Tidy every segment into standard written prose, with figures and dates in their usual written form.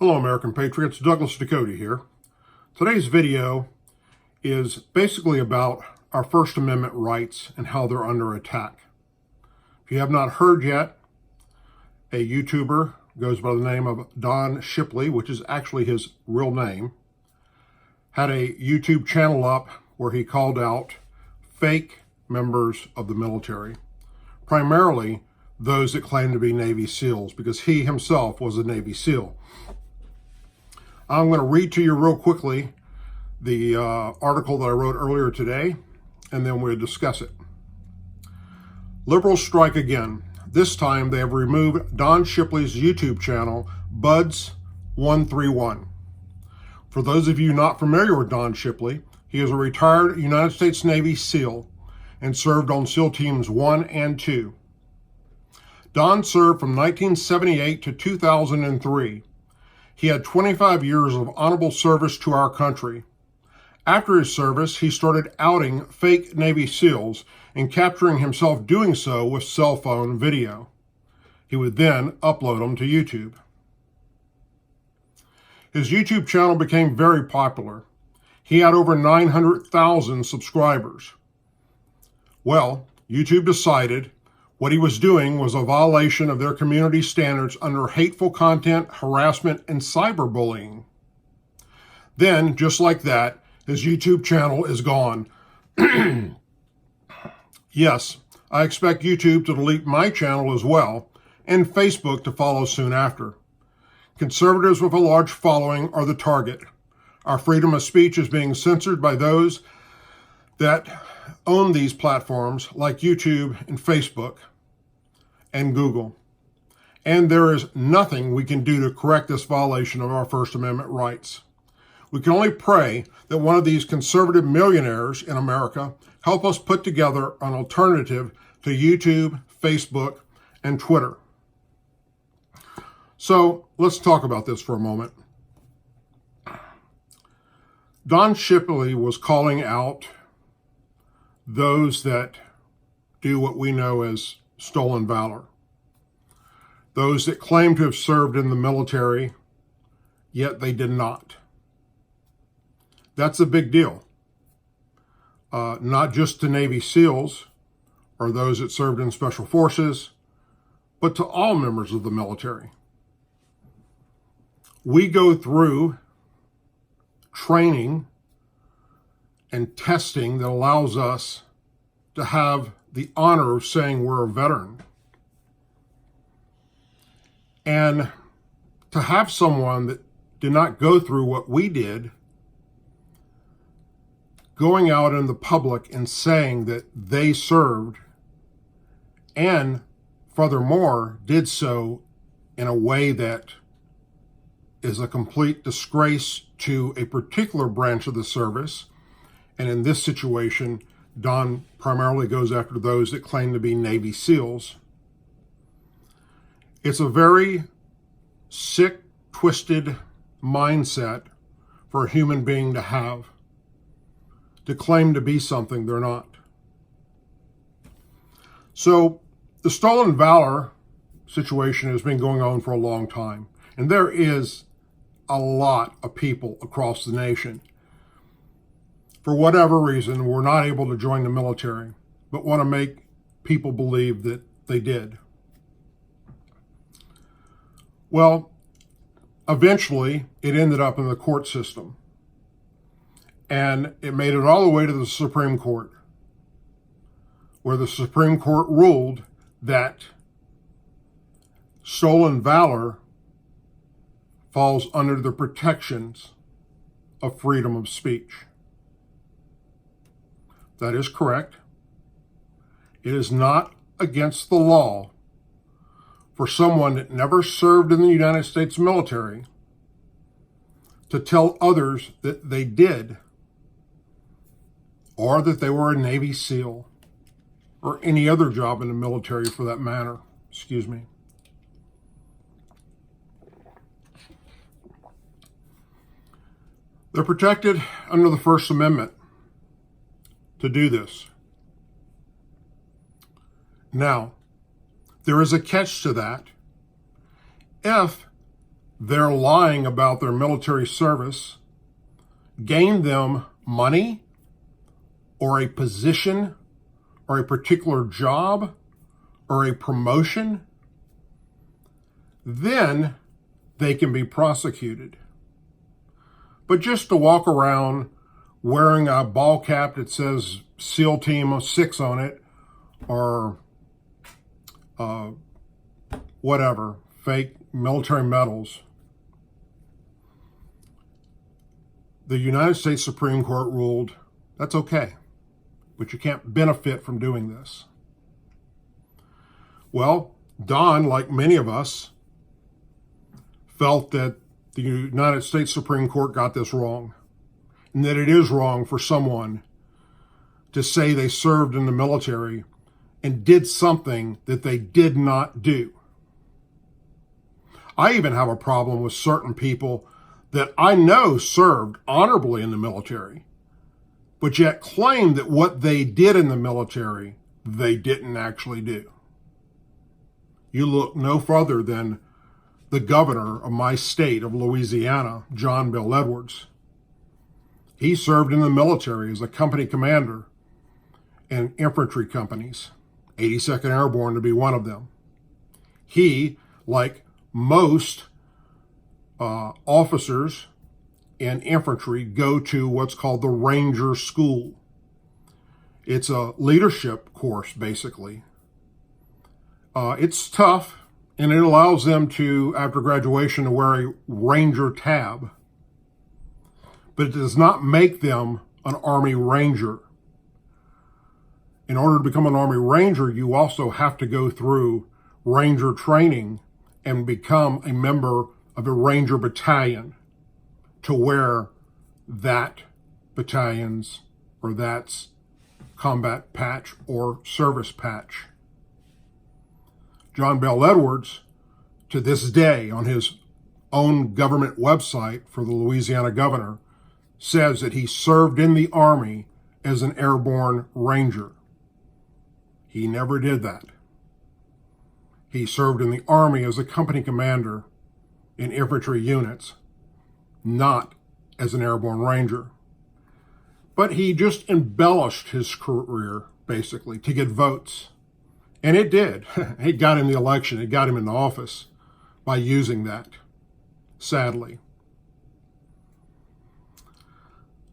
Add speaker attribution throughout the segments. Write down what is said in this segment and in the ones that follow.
Speaker 1: Hello, American Patriots. Douglas Ducote here. Today's video is basically about our First Amendment rights and how they're under attack. If you have not heard yet, a YouTuber goes by the name of Don Shipley, which is actually his real name, had a YouTube channel up where he called out fake members of the military, primarily those that claim to be Navy SEALs, because he himself was a Navy SEAL. I'm going to read to you real quickly the article that I wrote earlier today, and then we'll discuss it. Liberals strike again. This time they have removed Don Shipley's YouTube channel, Buds131. For those of you not familiar with Don Shipley, he is a retired United States Navy SEAL and served on SEAL Teams 1 and 2. Don served from 1978 to 2003. He had 25 years of honorable service to our country. After his service, he started outing fake Navy SEALs and capturing himself doing so with cell phone video. He would then upload them to YouTube. His YouTube channel became very popular. He had over 900,000 subscribers. Well, YouTube decided what he was doing was a violation of their community standards under hateful content, harassment, and cyberbullying. Then, just like that, his YouTube channel is gone. Yes, I expect YouTube to delete my channel as well, and Facebook to follow soon after. Conservatives with a large following are the target. Our freedom of speech is being censored by those that own these platforms like YouTube and Facebook and Google. And there is nothing we can do to correct this violation of our First Amendment rights. We can only pray that one of these conservative millionaires in America help us put together an alternative to YouTube, Facebook, and Twitter. So let's talk about this for a moment. Don Shipley was calling out those that do what we know as stolen valor. Those that claim to have served in the military, yet they did not. That's a big deal. Not just to Navy SEALs or those that served in special forces, but to all members of the military. We go through training and testing that allows us to have the honor of saying we're a veteran. And to have someone that did not go through what we did, going out in the public and saying that they served, and furthermore, did so in a way that is a complete disgrace to a particular branch of the service. And in this situation, Don primarily goes after those that claim to be Navy SEALs. It's a very sick, twisted mindset for a human being to have, to claim to be something they're not. So the stolen valor situation has been going on for a long time. And there is a lot of people across the nation, for whatever reason, were not able to join the military, but want to make people believe that they did. Well, eventually, it ended up in the court system. And it made it all the way to the Supreme Court, where the Supreme Court ruled that stolen valor falls under the protections of freedom of speech. That is correct. It is not against the law for someone that never served in the United States military to tell others that they did, or that they were a Navy SEAL, or any other job in the military for that matter. Excuse me. They're protected under the First Amendment to do this. Now, there is a catch to that. If their lying about their military service gained them money or a position or a particular job or a promotion, then they can be prosecuted. But just to walk around wearing a ball cap that says SEAL Team 6 on it, or whatever, fake military medals, the United States Supreme Court ruled that's okay, but you can't benefit from doing this. Well, Don, like many of us, felt that the United States Supreme Court got this wrong, and that it is wrong for someone to say they served in the military and did something that they did not do. I even have a problem with certain people that I know served honorably in the military, but yet claim that what they did in the military, they didn't actually do. You look no further than the governor of my state of Louisiana, John Bel Edwards. He served in the military as a company commander in infantry companies, 82nd Airborne to be one of them. He, like most officers in infantry, go to what's called the Ranger School. It's a leadership course, basically. It's tough, and it allows them to, after graduation, to wear a Ranger tab. But it does not make them an Army Ranger. In order to become an Army Ranger, you also have to go through Ranger training and become a member of a Ranger battalion to wear that battalion's or that's combat patch or service patch. John Bel Edwards, to this day, on his own government website for the Louisiana governor, says that he served in the Army as an airborne ranger. He never did that. He served in the Army as a company commander in infantry units, not as an airborne ranger. But he just embellished his career, basically, to get votes. And it did. It got him the election. It got him in the office by using that, sadly.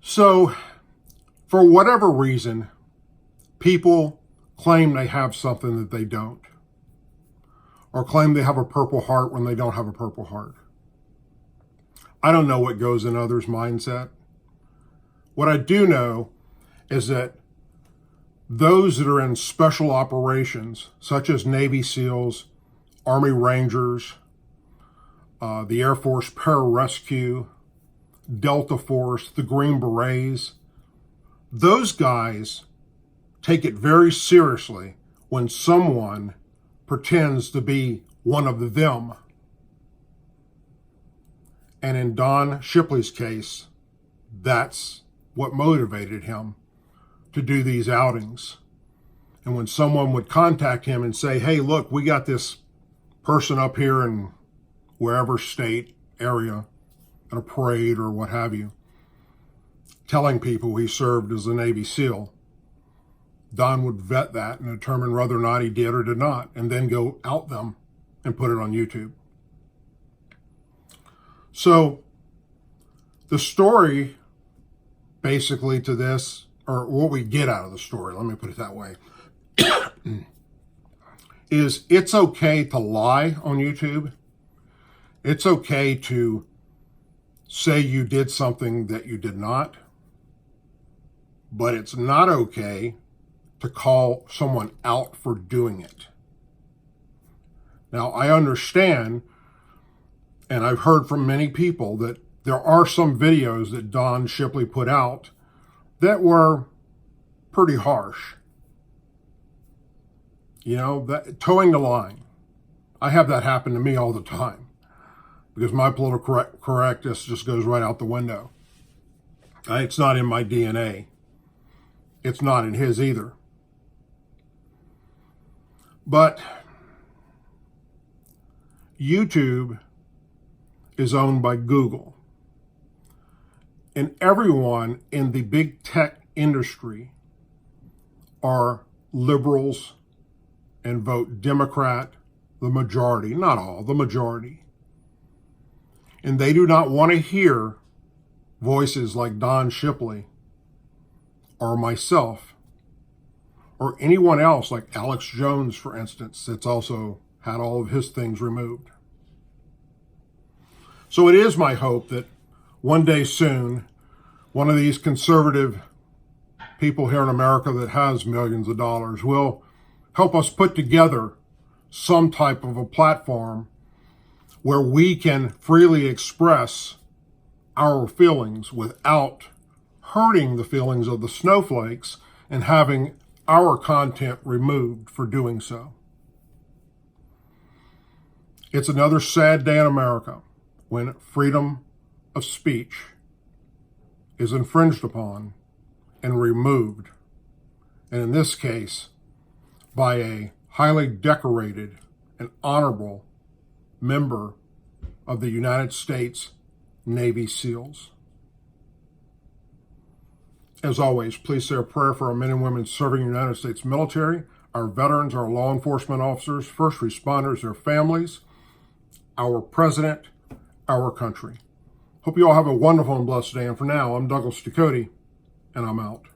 Speaker 1: So, for whatever reason, people claim they have something that they don't, or claim they have a Purple Heart when they don't have a Purple Heart. I don't know what goes in others' mindset. What I do know is that those that are in special operations, such as Navy SEALs, Army Rangers, the Air Force Pararescue, Delta Force, the Green Berets, those guys take it very seriously when someone pretends to be one of them. And in Don Shipley's case, that's what motivated him to do these outings. And when someone would contact him and say, hey, look, we got this person up here in wherever state, area, at a parade or what have you, telling people he served as a Navy SEAL, Don would vet that and determine whether or not he did or did not, and then go out them and put it on YouTube. So the story basically to this, or what we get out of the story, let me put it that way, is it's okay to lie on YouTube. It's okay to say you did something that you did not, but it's not okay to call someone out for doing it. Now, I understand, and I've heard from many people, that there are some videos that Don Shipley put out that were pretty harsh. You know, that, towing the line. I have that happen to me all the time because my political correctness just goes right out the window. It's not in my DNA. It's not in his either. But YouTube is owned by Google. And everyone in the big tech industry are liberals and vote Democrat, the majority, not all, the majority. And they do not want to hear voices like Don Shipley or myself or anyone else like Alex Jones, for instance, that's also had all of his things removed. So it is my hope that one day soon, one of these conservative people here in America that has millions of dollars will help us put together some type of a platform where we can freely express our feelings without hurting the feelings of the snowflakes and having our content removed for doing so. It's another sad day in America when freedom of speech is infringed upon and removed, and in this case, by a highly decorated and honorable member of the United States Navy SEALs. As always, please say a prayer for our men and women serving in the United States military, our veterans, our law enforcement officers, first responders, their families, our president, our country. Hope you all have a wonderful and blessed day. And for now, I'm Ducote Sr, and I'm out.